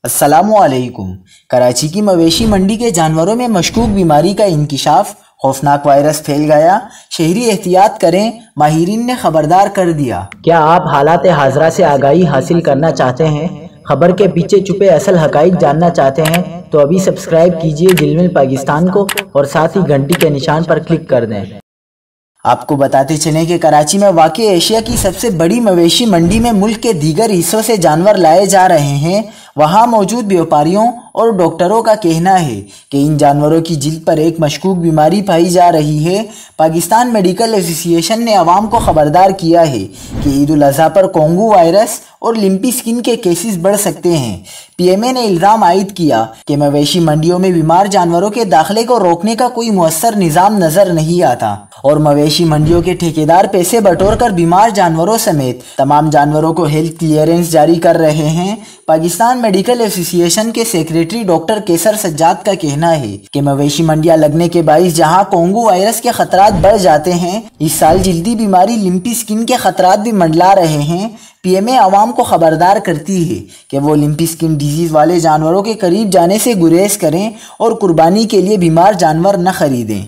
अस्सलामुअलैकुम। कराची की मवेशी मंडी के जानवरों में मशकूक बीमारी का इंकिशाफ, खौफनाक वायरस फैल गया, शहरी एहतियात करें, माहिरीन ने खबरदार कर दिया। क्या आप हालात हाजरा से आगाही हासिल करना चाहते हैं? खबर के पीछे छुपे असल हकाइक जानना चाहते हैं तो अभी सब्सक्राइब कीजिए दिलमिल पाकिस्तान को और साथ ही घंटी के निशान पर क्लिक कर दें। आपको बताते चलें कि कराची में वाक़ई एशिया की सबसे बड़ी मवेशी मंडी में मुल्क के दीगर हिस्सों से जानवर लाए जा रहे हैं। वहां मौजूद व्यापारियों और डॉक्टरों का कहना है कि इन जानवरों की जिल्द पर एक मशकूक बीमारी पाई जा रही है। पाकिस्तान मेडिकल एसोसिएशन ने अवाम को खबरदार किया है कि ईद उल अज़हा पर कोंगू वायरस और लिम्पी स्किन के केसेस बढ़ सकते हैं। पीएमए ने इल्ज़ाम आयद किया कि मवेशी मंडियों में बीमार जानवरों के दाखिले को रोकने का कोई मुअस्सर निज़ाम नजर नहीं आता और मवेशी मंडियों के ठेकेदार पैसे बटोर कर बीमार जानवरों समेत तमाम जानवरों को हेल्थ क्लियरेंस जारी कर रहे हैं। पाकिस्तान मेडिकल एसोसिएशन के सेक्रेटरी डॉक्टर केसर सज्जाद का कहना है कि मवेशी मंडियां लगने के बाइस जहां कोंगू वायरस के खतरात बढ़ जाते हैं, इस साल जल्दी बीमारी लिम्पी स्किन के खतरात भी मंडला रहे हैं। पीएमए आवाम को खबरदार करती है कि वो लिम्पी स्किन डिजीज वाले जानवरों के करीब जाने से गुरेज करें और कुर्बानी के लिए बीमार जानवर न खरीदें।